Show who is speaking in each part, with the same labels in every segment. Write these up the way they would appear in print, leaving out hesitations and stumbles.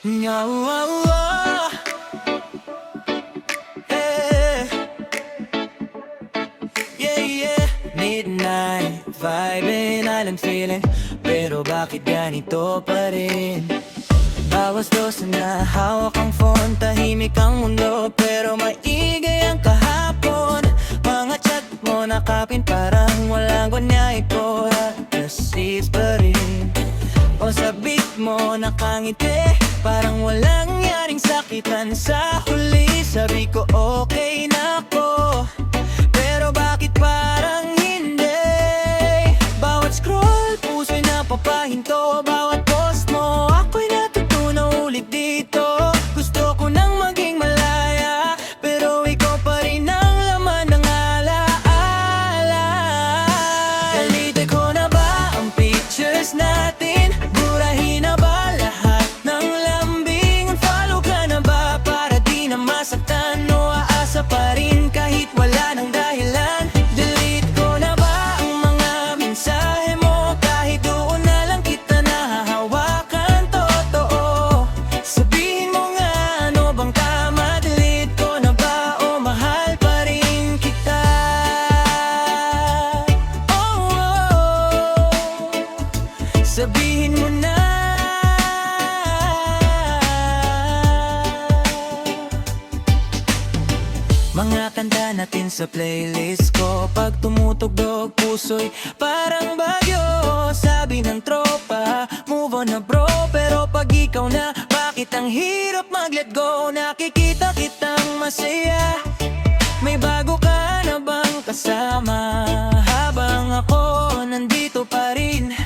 Speaker 1: Nga, eh, yeah, yeah. Midnight vibing, island feeling, pero bakit ganito pa rin? Bawas dos na hawak ang phone, tahimik ang mundo, pero maingay ang kahapon. Mga chat mo nakapin, parang walang gunya ito. Nasips pa rin, o sa beat mo nakangiti, parang walang nangyaring sakitan. Sa huli sabi ko okay na ako, pero bakit parang hindi? Bawat scroll, puso'y napapahinto. Bawat post mo, ako'y natutunaw ulit dito. Gusto ko nang maging malaya, pero ikaw pa rin ang laman ng alaala. Deleted ko na ba ang pictures natin? Burahin na ba lahat ng lambing? Unfollow ka na ba para di na masaktan? O aasa pa rin kahit wala ng dahilan? Delete ko na ba ang mga mensahe mo? Kahit doon na lang kita nahahawakan. Totoo, sabihin mo nga, ano bang tama? Delete ko na ba o mahal pa rin kita? Oh, oh, sabihin mo na. Mga kanta natin sa playlist ko, pag tumutugtog puso'y parang bagyo. Sabi ng tropa, move on na bro, pero pag ikaw na, bakit ang hirap mag-let go? Nakikita kitang masaya, may bago ka na bang kasama? Habang ako nandito pa rin,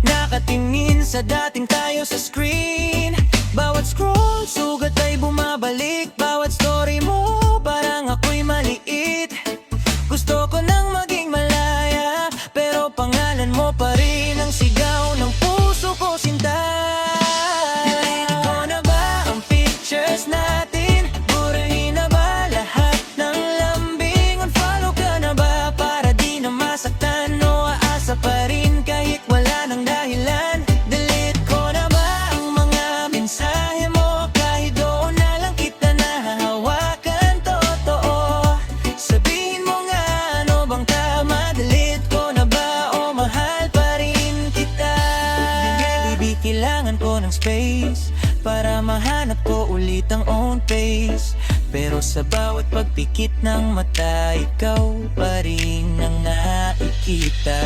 Speaker 1: nakatingin sa dating tayo sa screen. Bawat scroll, sugat ay bumabalik. Bawat story mo, parang ako'y maliit. Gusto ko nang maging malaya, pero pangalan mo pa rin ang sigaw ng puso ko, sinta. Delete ko na ba ang pictures natin? Burahin na ba lahat ng lambing? Unfollow ka na ba para di na masaktan? O aasa pa rin kahit wala ng dahilan? Delete ko na ba ang mga mensahe mo? Kahit doon na lang kita nahahawakan. Totoo, sabihin mo nga, ano bang tama? Delete ko na ba o mahal pa rin kita? Baby, kailangan ko ng space para mahanap ko ulit ang own pace. Pero sa bawat pagpikit ng mata, ikaw pa rin ang nakikita.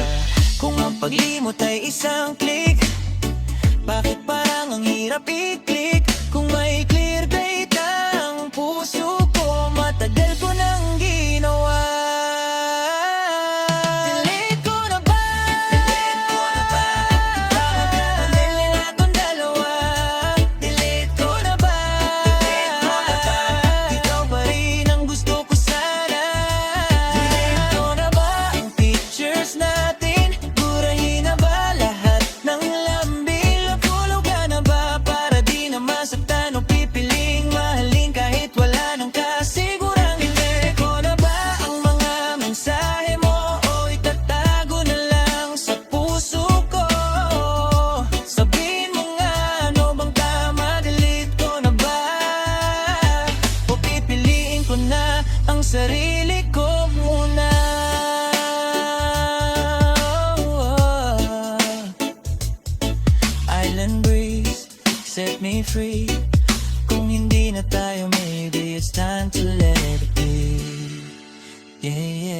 Speaker 1: Kung ang paglimot ay isang click, bakit parang ang hirap i-click? Kung may clear date ang puso ko, matagal ko nang ginawa. Delete ko na ba? Delete ko na ba? Bakit pinapandali natong dalawa? Delete ko na ba? Delete ko na ba? Ikaw pa rin ang gusto ko sana. Delete ko na ba ang pictures natin? Burahin na ba lahat ng lambing? Nakulog ka na ba para di na masaktan? O pipiling mahalin kahit wala nang kasigurang? Delete ko na ba ang mga mensahe mo? O itatago na lang sa puso ko? Sabihin mo nga, ano bang tama? Delete ko na ba? O pipiliin ko na ang sarili ko muna? Island breeze, set me free. Kung hindi na tayo, maybe it's time to let it be. Yeah, yeah.